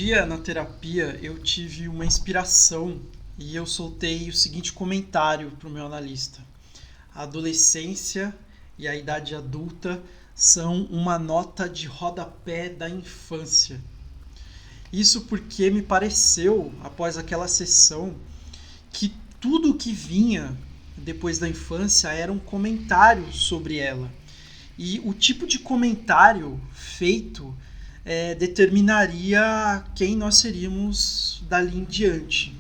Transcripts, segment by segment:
dia na terapia eu tive uma inspiração e eu soltei o seguinte comentário para o meu analista: a adolescência e a idade adulta são uma nota de rodapé da infância. Isso porque me pareceu, após aquela sessão, que tudo que vinha depois da infância era um comentário sobre ela. E o tipo de comentário feito determinaria quem nós seríamos dali em diante.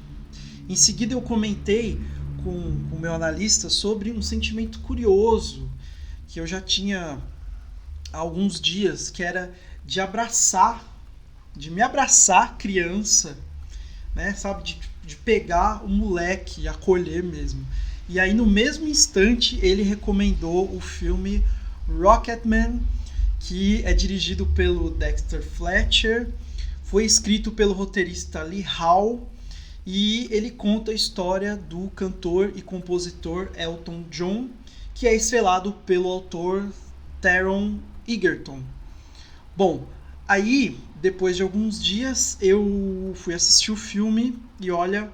Em seguida eu comentei com o meu analista sobre um sentimento curioso que eu já tinha há alguns dias, que era de me abraçar criança, né, sabe, de pegar o moleque e acolher mesmo. E aí no mesmo instante ele recomendou o filme Rocketman, que é dirigido pelo Dexter Fletcher, foi escrito pelo roteirista Lee Hall e ele conta a história do cantor e compositor Elton John, que é estrelado pelo autor Taron Egerton. Bom, aí depois de alguns dias eu fui assistir o filme e olha,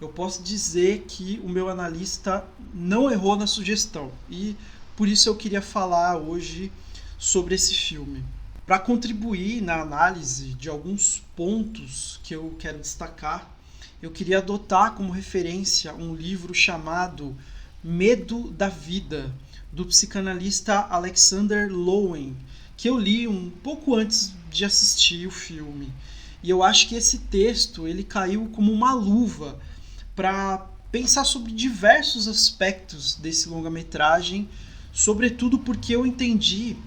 eu posso dizer que o meu analista não errou na sugestão e por isso eu queria falar hoje sobre esse filme. Para contribuir na análise de alguns pontos que eu quero destacar, eu queria adotar como referência um livro chamado Medo da Vida, do psicanalista Alexander Lowen, que eu li um pouco antes de assistir o filme. E eu acho que esse texto ele caiu como uma luva para pensar sobre diversos aspectos desse longa-metragem, sobretudo porque eu entendi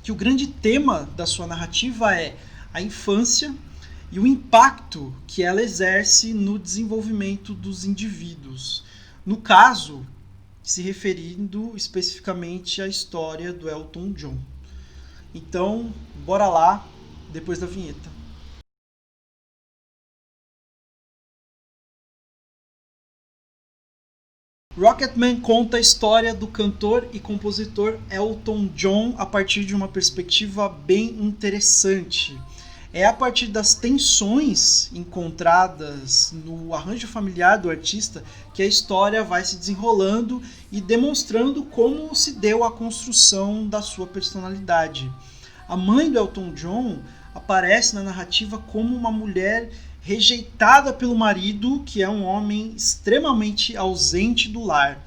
que o grande tema da sua narrativa é a infância e o impacto que ela exerce no desenvolvimento dos indivíduos. No caso, se referindo especificamente à história do Elton John. Então, bora lá, depois da vinheta. Rocketman conta a história do cantor e compositor Elton John a partir de uma perspectiva bem interessante. É a partir das tensões encontradas no arranjo familiar do artista que a história vai se desenrolando e demonstrando como se deu a construção da sua personalidade. A mãe do Elton John aparece na narrativa como uma mulher rejeitada pelo marido, que é um homem extremamente ausente do lar.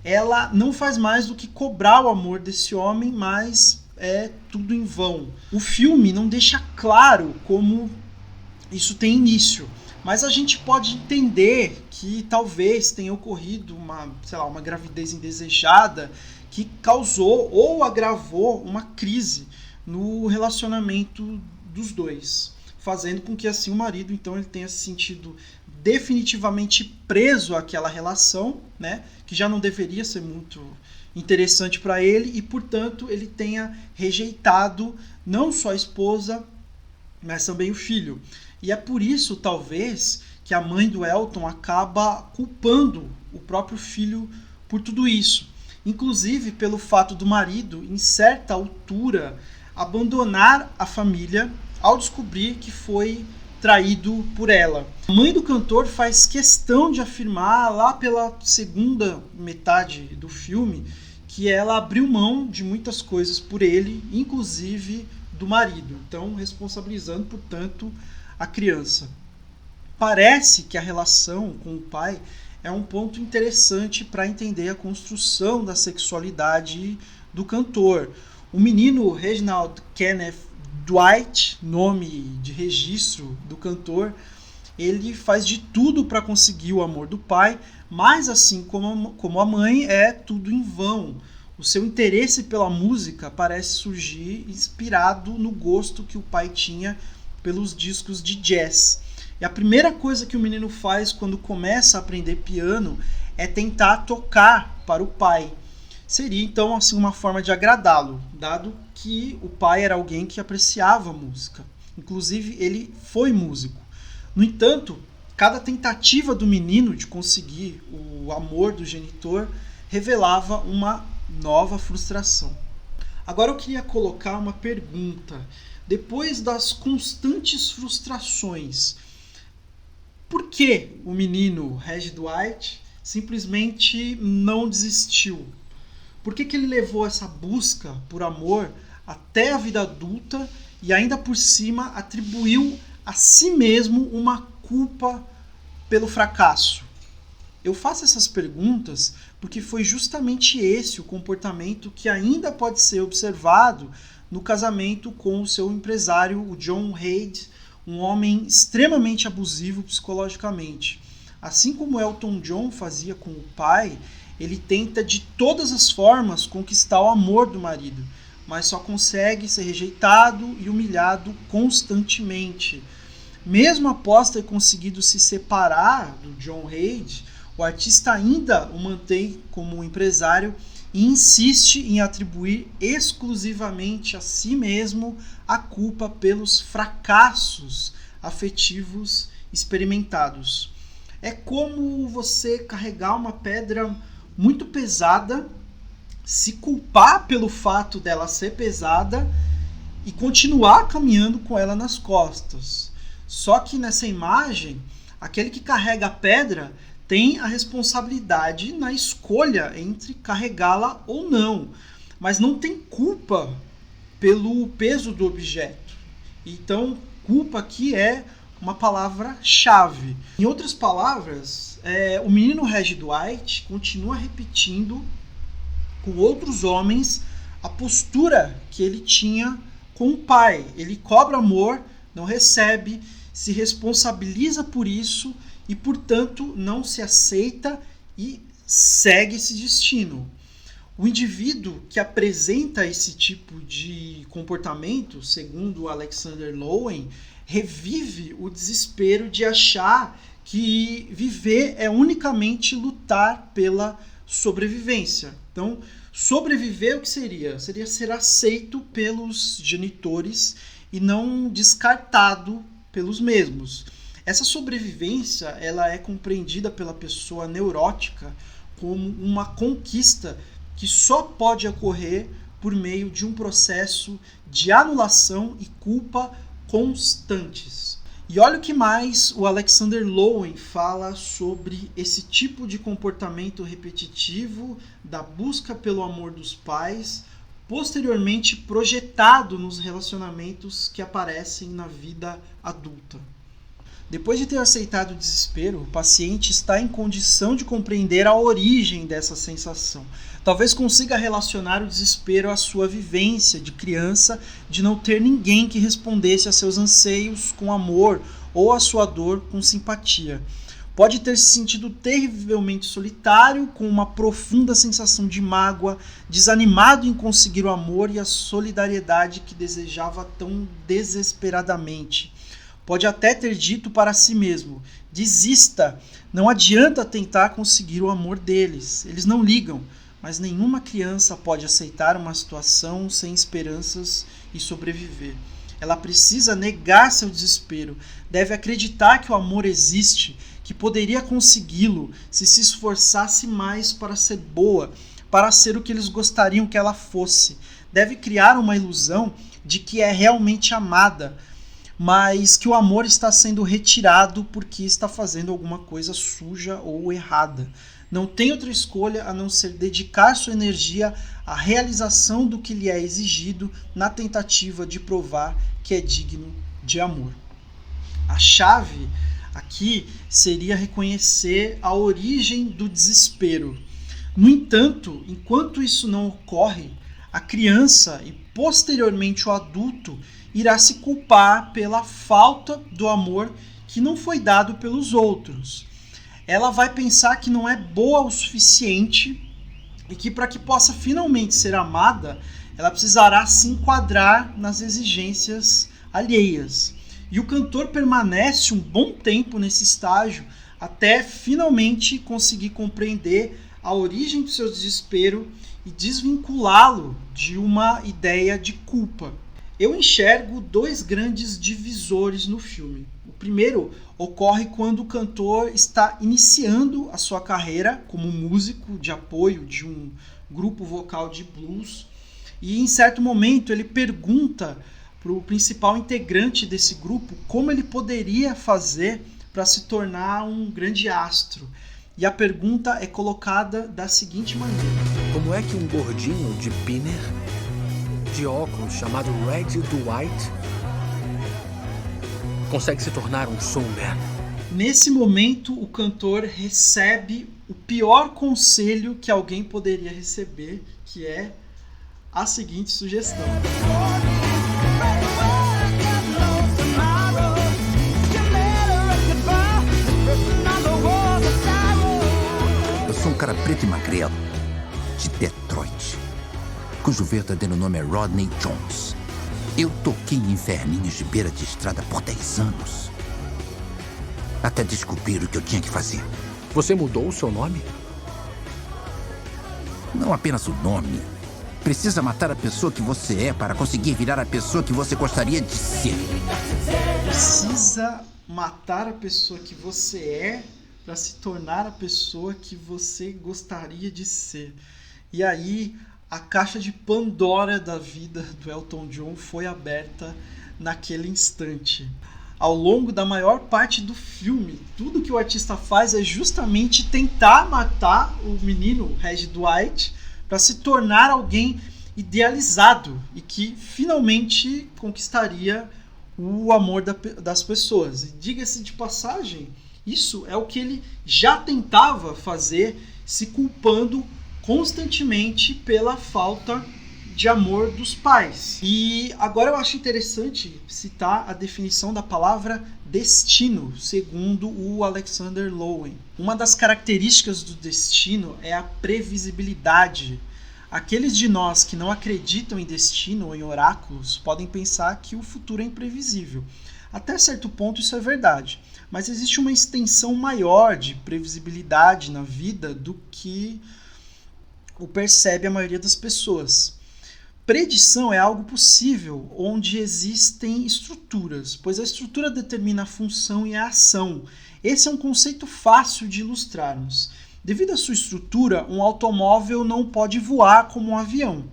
Ela não faz mais do que cobrar o amor desse homem, mas é tudo em vão. O filme não deixa claro como isso tem início, mas a gente pode entender que talvez tenha ocorrido uma gravidez indesejada que causou ou agravou uma crise no relacionamento dos dois, fazendo com que assim o marido então ele tenha se sentido definitivamente preso àquela relação, né, que já não deveria ser muito interessante para ele e, portanto, ele tenha rejeitado não só a esposa, mas também o filho. E é por isso, talvez, que a mãe do Elton acaba culpando o próprio filho por tudo isso. Inclusive pelo fato do marido, em certa altura, abandonar a família ao descobrir que foi traído por ela. A mãe do cantor faz questão de afirmar, lá pela segunda metade do filme, que ela abriu mão de muitas coisas por ele, inclusive do marido, então responsabilizando, portanto, a criança. Parece que a relação com o pai é um ponto interessante para entender a construção da sexualidade do cantor. O menino Reginald Kenneth Dwight, nome de registro do cantor, ele faz de tudo para conseguir o amor do pai, mas assim como a mãe, é tudo em vão. O seu interesse pela música parece surgir inspirado no gosto que o pai tinha pelos discos de jazz. E a primeira coisa que o menino faz quando começa a aprender piano é tentar tocar para o pai. Seria então assim uma forma de agradá-lo, dado que o pai era alguém que apreciava a música. Inclusive ele foi músico. No entanto, cada tentativa do menino de conseguir o amor do genitor revelava uma nova frustração. Agora eu queria colocar uma pergunta. depois das constantes frustrações, por que o menino Reggie Dwight simplesmente não desistiu? Por que ele levou essa busca por amor até a vida adulta e ainda por cima atribuiu a si mesmo uma culpa pelo fracasso? Eu faço essas perguntas porque foi justamente esse o comportamento que ainda pode ser observado no casamento com o seu empresário, o John Reid, um homem extremamente abusivo psicologicamente. Assim como Elton John fazia com o pai, ele tenta de todas as formas conquistar o amor do marido, mas só consegue ser rejeitado e humilhado constantemente. Mesmo após ter conseguido se separar do John Reid, o artista ainda o mantém como empresário e insiste em atribuir exclusivamente a si mesmo a culpa pelos fracassos afetivos experimentados. É como você carregar uma pedra muito pesada, se culpar pelo fato dela ser pesada e continuar caminhando com ela nas costas. Só que nessa imagem, aquele que carrega a pedra tem a responsabilidade na escolha entre carregá-la ou não, mas não tem culpa pelo peso do objeto. Então, culpa aqui é uma palavra-chave. Em outras palavras, o menino Reggie Dwight continua repetindo com outros homens a postura que ele tinha com o pai. Ele cobra amor, não recebe, se responsabiliza por isso e, portanto, não se aceita e segue esse destino. O indivíduo que apresenta esse tipo de comportamento, segundo Alexander Lowen, revive o desespero de achar que viver é unicamente lutar pela sobrevivência. Então, sobreviver o que seria? Seria ser aceito pelos genitores e não descartado pelos mesmos. Essa sobrevivência ela é compreendida pela pessoa neurótica como uma conquista que só pode ocorrer por meio de um processo de anulação e culpa constantes. E olha o que mais o Alexander Lowen fala sobre esse tipo de comportamento repetitivo da busca pelo amor dos pais, posteriormente projetado nos relacionamentos que aparecem na vida adulta. Depois de ter aceitado o desespero, o paciente está em condição de compreender a origem dessa sensação. Talvez consiga relacionar o desespero à sua vivência de criança de não ter ninguém que respondesse a seus anseios com amor ou a sua dor com simpatia. Pode ter se sentido terrivelmente solitário, com uma profunda sensação de mágoa, desanimado em conseguir o amor e a solidariedade que desejava tão desesperadamente. Pode até ter dito para si mesmo: desista, não adianta tentar conseguir o amor deles, eles não ligam. Mas nenhuma criança pode aceitar uma situação sem esperanças e sobreviver. Ela precisa negar seu desespero, deve acreditar que o amor existe, que poderia consegui-lo se esforçasse mais para ser boa, para ser o que eles gostariam que ela fosse. Deve criar uma ilusão de que é realmente amada, mas que o amor está sendo retirado porque está fazendo alguma coisa suja ou errada. Não tem outra escolha a não ser dedicar sua energia à realização do que lhe é exigido na tentativa de provar que é digno de amor. A chave aqui seria reconhecer a origem do desespero. No entanto, enquanto isso não ocorre, a criança e posteriormente o adulto irá se culpar pela falta do amor que não foi dado pelos outros. Ela vai pensar que não é boa o suficiente e que para que possa finalmente ser amada, ela precisará se enquadrar nas exigências alheias. E o cantor permanece um bom tempo nesse estágio até finalmente conseguir compreender a origem do seu desespero e desvinculá-lo de uma ideia de culpa. Eu enxergo dois grandes divisores no filme. O primeiro ocorre quando o cantor está iniciando a sua carreira como músico de apoio de um grupo vocal de blues e em certo momento ele pergunta para o principal integrante desse grupo como ele poderia fazer para se tornar um grande astro. E a pergunta é colocada da seguinte maneira: como é que um gordinho de pinner, de óculos, chamado Red Dwight, consegue se tornar um showman? Nesse momento, o cantor recebe o pior conselho que alguém poderia receber, que é a seguinte sugestão: eu sou um cara preto e magrelo, de Detroit, cujo verdadeiro nome é Rodney Jones. Eu toquei em inferninhos de beira de estrada por 10 anos. Até descobrir o que eu tinha que fazer. Você mudou o seu nome? Não apenas o nome. Precisa matar a pessoa que você é para conseguir virar a pessoa que você gostaria de ser. Precisa matar a pessoa que você é para se tornar a pessoa que você gostaria de ser. E aí, a caixa de Pandora da vida do Elton John foi aberta naquele instante. Ao longo da maior parte do filme, tudo que o artista faz é justamente tentar matar o menino Red Dwight para se tornar alguém idealizado e que finalmente conquistaria o amor das pessoas. E diga-se de passagem, isso é o que ele já tentava fazer, se culpando constantemente pela falta de amor dos pais. E agora eu acho interessante citar a definição da palavra destino, segundo o Alexander Lowen. Uma das características do destino é a previsibilidade. Aqueles de nós que não acreditam em destino ou em oráculos podem pensar que o futuro é imprevisível. Até certo ponto isso é verdade, mas existe uma extensão maior de previsibilidade na vida do que o percebe a maioria das pessoas. Predição é algo possível onde existem estruturas, pois a estrutura determina a função e a ação. Esse é um conceito fácil de ilustrarmos. Devido à sua estrutura, um automóvel não pode voar como um avião.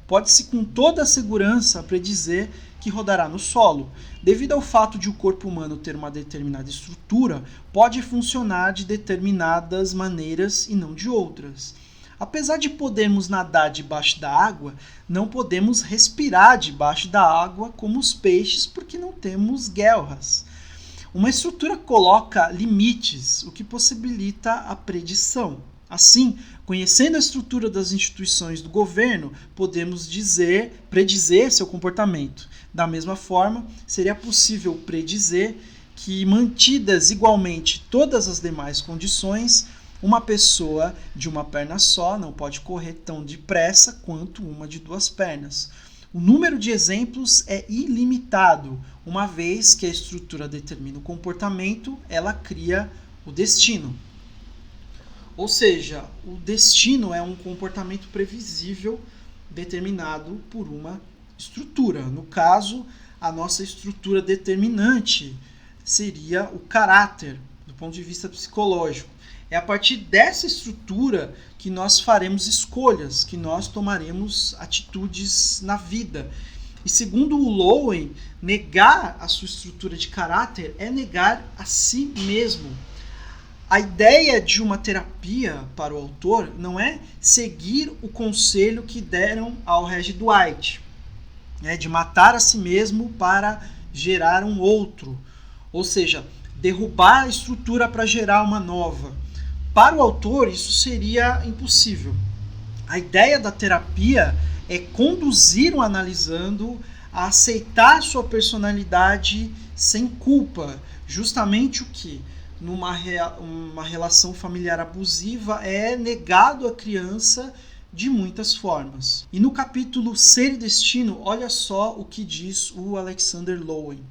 Pode-se com toda a segurança predizer que rodará no solo. Devido ao fato de o corpo humano ter uma determinada estrutura, pode funcionar de determinadas maneiras e não de outras. Apesar de podermos nadar debaixo da água, não podemos respirar debaixo da água como os peixes porque não temos guelras. Uma estrutura coloca limites, o que possibilita a predição. Assim, conhecendo a estrutura das instituições do governo, podemos predizer seu comportamento. Da mesma forma, seria possível predizer que, mantidas igualmente todas as demais condições, uma pessoa de uma perna só não pode correr tão depressa quanto uma de duas pernas. O número de exemplos é ilimitado. Uma vez que a estrutura determina o comportamento, ela cria o destino. Ou seja, o destino é um comportamento previsível determinado por uma estrutura. No caso, a nossa estrutura determinante seria o caráter, do ponto de vista psicológico. É a partir dessa estrutura que nós faremos escolhas, que nós tomaremos atitudes na vida. E segundo o Lowen, negar a sua estrutura de caráter é negar a si mesmo. A ideia de uma terapia para o autor não é seguir o conselho que deram ao Red Dwight, de matar a si mesmo para gerar um outro, ou seja, derrubar a estrutura para gerar uma nova. Para o autor, isso seria impossível. A ideia da terapia é conduzir o analisando a aceitar sua personalidade sem culpa, justamente o que, numa uma relação familiar abusiva, é negado à criança de muitas formas. E no capítulo Ser e Destino, olha só o que diz o Alexander Lowen.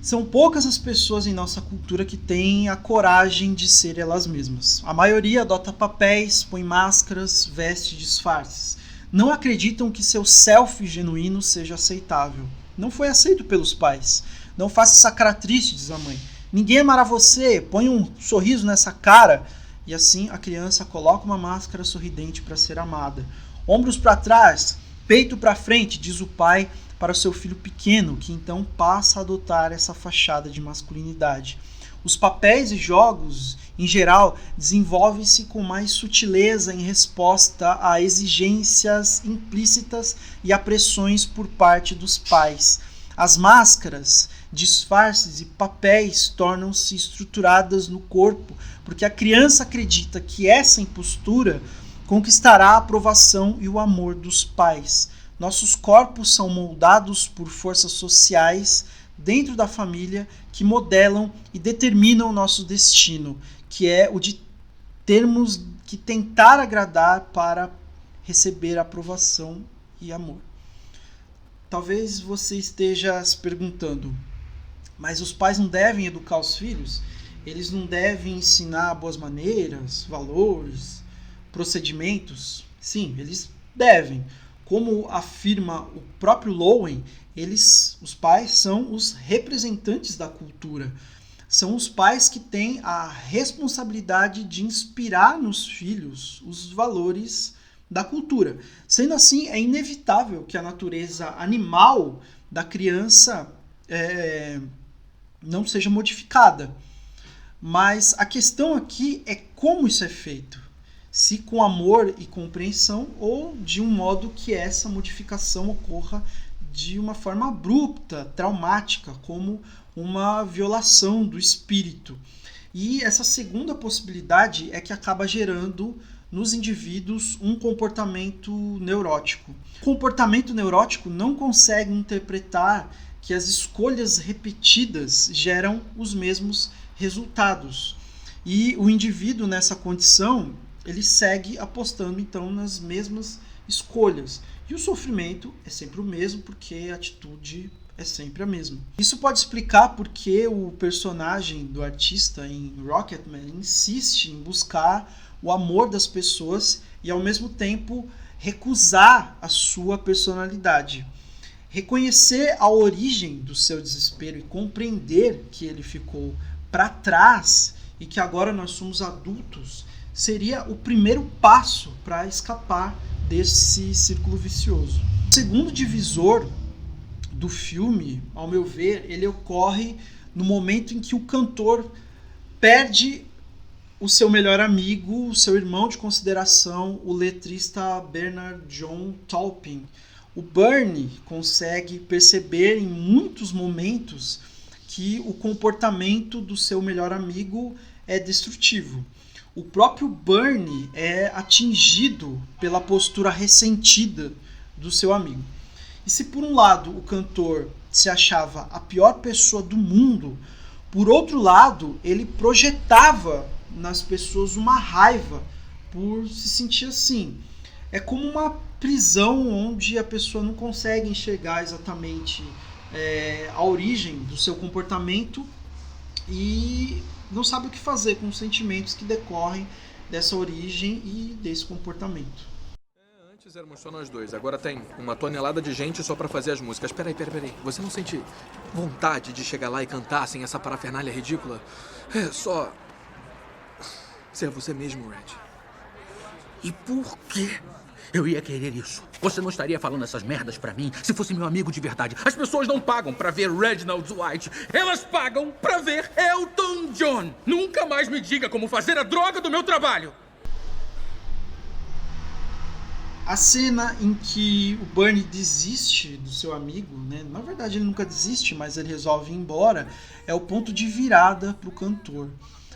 São poucas as pessoas em nossa cultura que têm a coragem de ser elas mesmas. A maioria adota papéis, põe máscaras, veste disfarces. Não acreditam que seu self genuíno seja aceitável. Não foi aceito pelos pais. Não faça essa cara triste, diz a mãe. Ninguém amará você, põe um sorriso nessa cara. E assim a criança coloca uma máscara sorridente para ser amada. Ombros para trás, peito para frente, diz o pai, para o seu filho pequeno, que então passa a adotar essa fachada de masculinidade. Os papéis e jogos, em geral, desenvolvem-se com mais sutileza em resposta a exigências implícitas e a pressões por parte dos pais. As máscaras, disfarces e papéis tornam-se estruturadas no corpo, porque a criança acredita que essa impostura conquistará a aprovação e o amor dos pais. Nossos corpos são moldados por forças sociais dentro da família que modelam e determinam o nosso destino, que é o de termos que tentar agradar para receber aprovação e amor. Talvez você esteja se perguntando, mas os pais não devem educar os filhos? Eles não devem ensinar boas maneiras, valores, procedimentos? Sim, eles devem. Como afirma o próprio Lowen, os pais são os representantes da cultura. São os pais que têm a responsabilidade de inspirar nos filhos os valores da cultura. Sendo assim, é inevitável que a natureza animal da criança não seja modificada. Mas a questão aqui é como isso é feito. Se com amor e compreensão ou de um modo que essa modificação ocorra de uma forma abrupta, traumática, como uma violação do espírito. E essa segunda possibilidade é que acaba gerando nos indivíduos um comportamento neurótico. O comportamento neurótico não consegue interpretar que as escolhas repetidas geram os mesmos resultados. E o indivíduo nessa condição, ele segue apostando então nas mesmas escolhas. E o sofrimento é sempre o mesmo, porque a atitude é sempre a mesma. Isso pode explicar porque o personagem do artista em Rocketman insiste em buscar o amor das pessoas e ao mesmo tempo recusar a sua personalidade. Reconhecer a origem do seu desespero e compreender que ele ficou para trás e que agora nós somos adultos seria o primeiro passo para escapar desse círculo vicioso. O segundo divisor do filme, ao meu ver, ele ocorre no momento em que o cantor perde o seu melhor amigo, o seu irmão de consideração, o letrista Bernard John Taupin. O Bernie consegue perceber em muitos momentos que o comportamento do seu melhor amigo é destrutivo. O próprio Bernie é atingido pela postura ressentida do seu amigo. E se por um lado o cantor se achava a pior pessoa do mundo, por outro lado ele projetava nas pessoas uma raiva por se sentir assim. É como uma prisão onde a pessoa não consegue enxergar exatamente a origem do seu comportamento e não sabe o que fazer com os sentimentos que decorrem dessa origem e desse comportamento. Antes éramos só nós dois, agora tem uma tonelada de gente só pra fazer as músicas. Peraí. Você não sente vontade de chegar lá e cantar sem essa parafernália ridícula? É só ser você mesmo, Red. E por quê? Eu ia querer isso. Você não estaria falando essas merdas pra mim se fosse meu amigo de verdade. As pessoas não pagam pra ver Reginald Dwight. Elas pagam pra ver Elton John. Nunca mais me diga como fazer a droga do meu trabalho. A cena em que o Bernie desiste do seu amigo, né? Na verdade ele nunca desiste, mas ele resolve ir embora, é o ponto de virada para o cantor.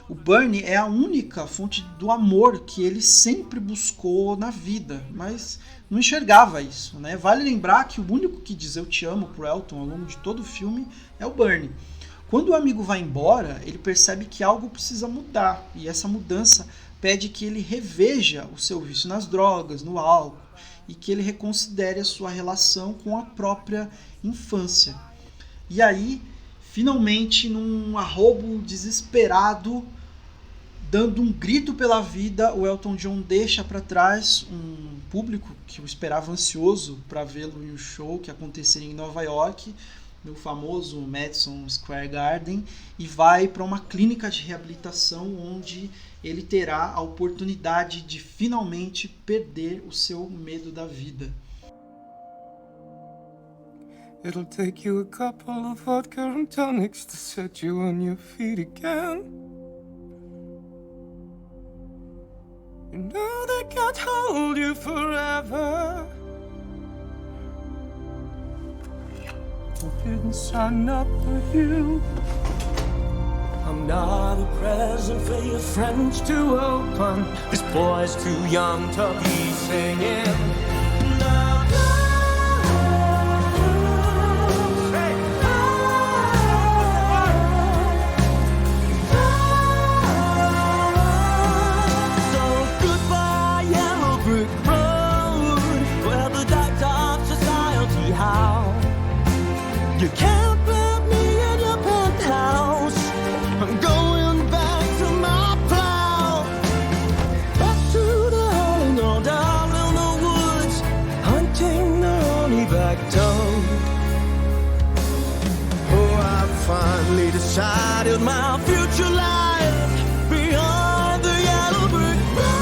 O Bernie é a única fonte do amor que ele sempre buscou na vida, mas não enxergava isso, né? Vale lembrar que o único que diz eu te amo pro Elton ao longo de todo o filme é o Bernie. Quando o amigo vai embora, ele percebe que algo precisa mudar, e essa mudança pede que ele reveja o seu vício nas drogas, no álcool, e que ele reconsidere a sua relação com a própria infância. E aí, finalmente, num arrobo desesperado, dando um grito pela vida, o Elton John deixa para trás um público que o esperava ansioso para vê-lo em um show que aconteceria em Nova York, no famoso Madison Square Garden, e vai para uma clínica de reabilitação onde ele terá a oportunidade de finalmente perder o seu medo da vida. It'll take you a couple of vodka and tonics to set you on your feet again. You know they can't hold you forever. I didn't sign up for you. I'm not a present for your friends to open. This boy's too young to be singing. So goodbye, yellow brick road, where the dark of society howl. You can't put me in your penthouse. I'm going back to my plow. Back to the hole, no down in the woods, hunting the honeyback toad. Oh, I finally decided my future lies behind the yellow brick road.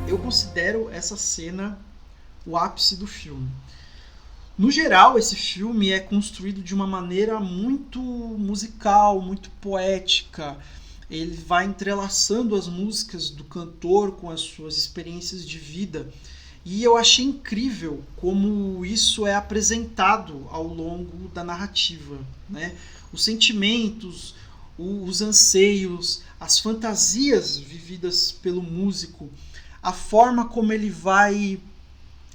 Eu considero essa cena o ápice do filme. No geral, esse filme é construído de uma maneira muito musical, muito poética. Ele vai entrelaçando as músicas do cantor com as suas experiências de vida. E eu achei incrível como isso é apresentado ao longo da narrativa, né? Os sentimentos, os anseios, as fantasias vividas pelo músico, a forma como ele vai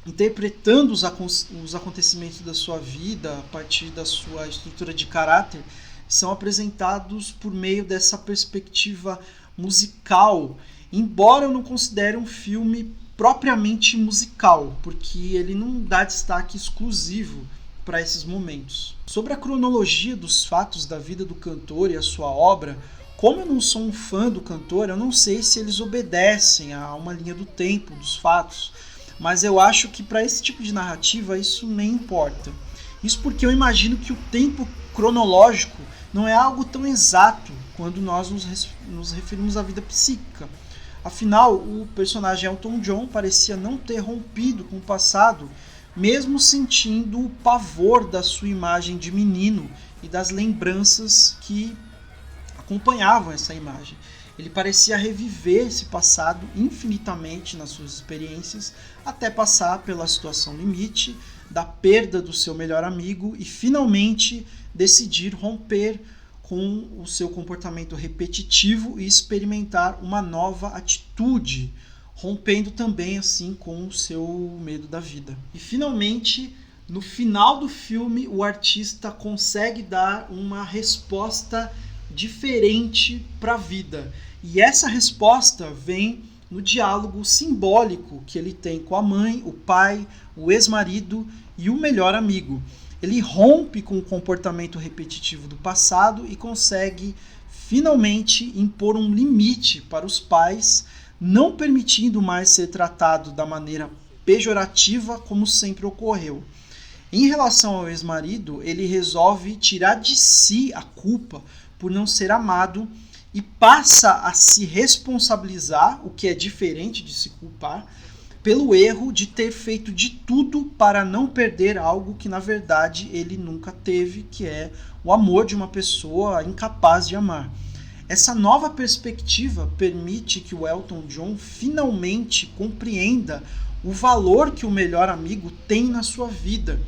interpretando os acontecimentos da sua vida a partir da sua estrutura de caráter, são apresentados por meio dessa perspectiva musical, embora eu não considere um filme propriamente musical, porque ele não dá destaque exclusivo para esses momentos. Sobre a cronologia dos fatos da vida do cantor e a sua obra, como eu não sou um fã do cantor, eu não sei se eles obedecem a uma linha do tempo dos fatos, mas eu acho que para esse tipo de narrativa isso nem importa. Isso porque eu imagino que o tempo cronológico não é algo tão exato quando nós nos referimos à vida psíquica. Afinal, o personagem Elton John parecia não ter rompido com o passado, mesmo sentindo o pavor da sua imagem de menino e das lembranças que acompanhavam essa imagem. Ele parecia reviver esse passado infinitamente nas suas experiências, até passar pela situação limite, da perda do seu melhor amigo e finalmente decidir romper com o seu comportamento repetitivo e experimentar uma nova atitude, rompendo também assim com o seu medo da vida. E finalmente, no final do filme, o artista consegue dar uma resposta diferente para a vida. E essa resposta vem no diálogo simbólico que ele tem com a mãe, o pai, o ex-marido e o melhor amigo. Ele rompe com o comportamento repetitivo do passado e consegue finalmente impor um limite para os pais, não permitindo mais ser tratado da maneira pejorativa como sempre ocorreu. Em relação ao ex-marido, ele resolve tirar de si a culpa por não ser amado e passa a se responsabilizar, o que é diferente de se culpar, pelo erro de ter feito de tudo para não perder algo que na verdade ele nunca teve, que é o amor de uma pessoa incapaz de amar. Essa nova perspectiva permite que o Elton John finalmente compreenda o valor que o melhor amigo tem na sua vida,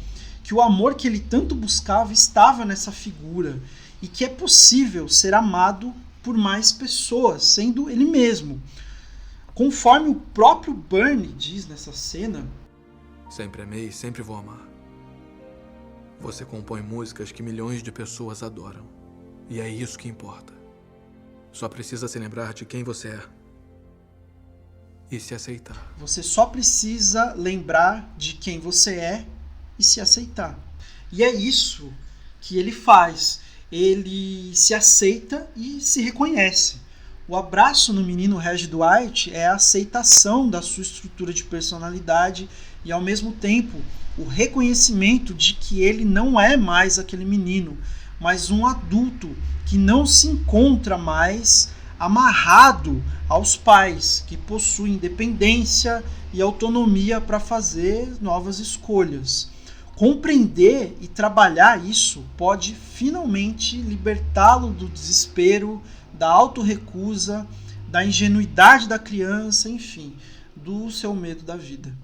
que o amor que ele tanto buscava estava nessa figura e que é possível ser amado por mais pessoas, sendo ele mesmo. Conforme o próprio Bernie diz nessa cena: sempre amei e sempre vou amar. Você compõe músicas que milhões de pessoas adoram. E é isso que importa. só precisa se lembrar de quem você é e se aceitar. Você só precisa lembrar de quem você é e se aceitar. E é isso que ele faz. Ele se aceita e se reconhece. O abraço no menino Reg Dwight é a aceitação da sua estrutura de personalidade e, ao mesmo tempo, o reconhecimento de que ele não é mais aquele menino, mas um adulto que não se encontra mais amarrado aos pais, que possui independência e autonomia para fazer novas escolhas. Compreender e trabalhar isso pode finalmente libertá-lo do desespero, da autorrecusa, da ingenuidade da criança, enfim, do seu medo da vida.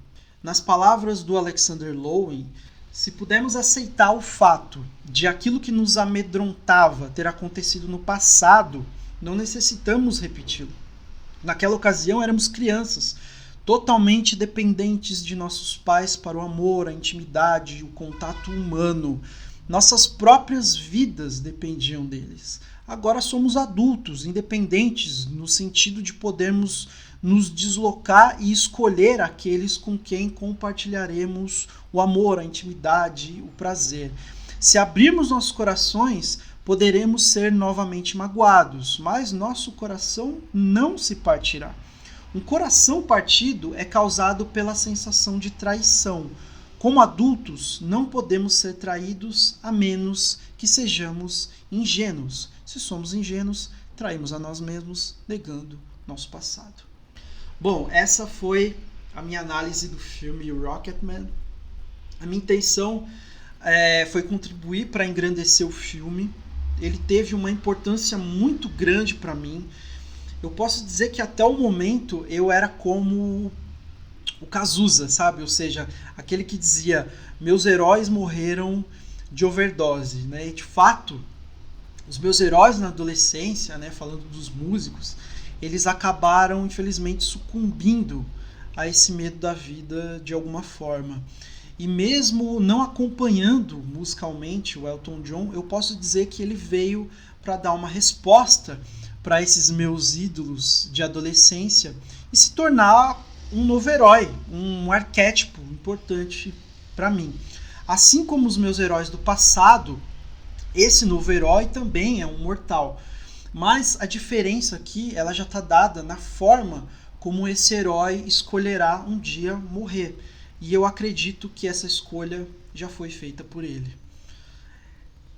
Nas palavras do Alexander Lowen, se pudermos aceitar o fato de aquilo que nos amedrontava ter acontecido no passado, não necessitamos repeti-lo. Naquela ocasião éramos crianças, totalmente dependentes de nossos pais para o amor, a intimidade, o contato humano. Nossas próprias vidas dependiam deles. Agora somos adultos, independentes, no sentido de podermos nos deslocar e escolher aqueles com quem compartilharemos o amor, a intimidade, o prazer. Se abrirmos nossos corações, poderemos ser novamente magoados, mas nosso coração não se partirá. Um coração partido é causado pela sensação de traição. Como adultos, não podemos ser traídos a menos que sejamos ingênuos. Se somos ingênuos, traímos a nós mesmos, negando nosso passado. Bom, essa foi a minha análise do filme Rocketman. A minha intenção foi contribuir para engrandecer o filme. Ele teve uma importância muito grande para mim. Eu posso dizer que até o momento eu era como o Cazuza, sabe? Ou seja, aquele que dizia: meus heróis morreram de overdose, né? E de fato, os meus heróis na adolescência, né, falando dos músicos, eles acabaram, infelizmente, sucumbindo a esse medo da vida de alguma forma. E mesmo não acompanhando musicalmente o Elton John, eu posso dizer que ele veio para dar uma resposta para esses meus ídolos de adolescência e se tornar um novo herói, um arquétipo importante para mim. Assim como os meus heróis do passado, esse novo herói também é um mortal. Mas a diferença aqui ela já está dada na forma como esse herói escolherá um dia morrer. E eu acredito que essa escolha já foi feita por ele.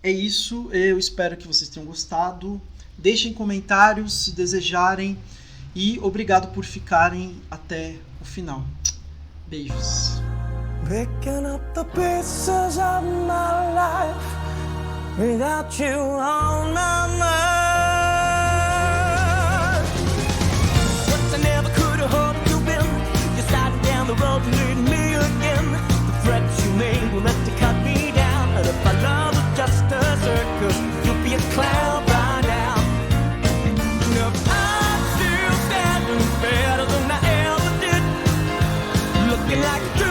É isso, eu espero que vocês tenham gostado. Deixem comentários se desejarem e obrigado por ficarem até o final. Beijos. Picking up the pieces of my life without you on my mind. What I never could have hoped to win, you're sliding down the road to lead me again. The threats you made will let to cut me down. And if my love was just a circus, you'll be a clown by now. And if I'm still standing better than I ever did, looking like a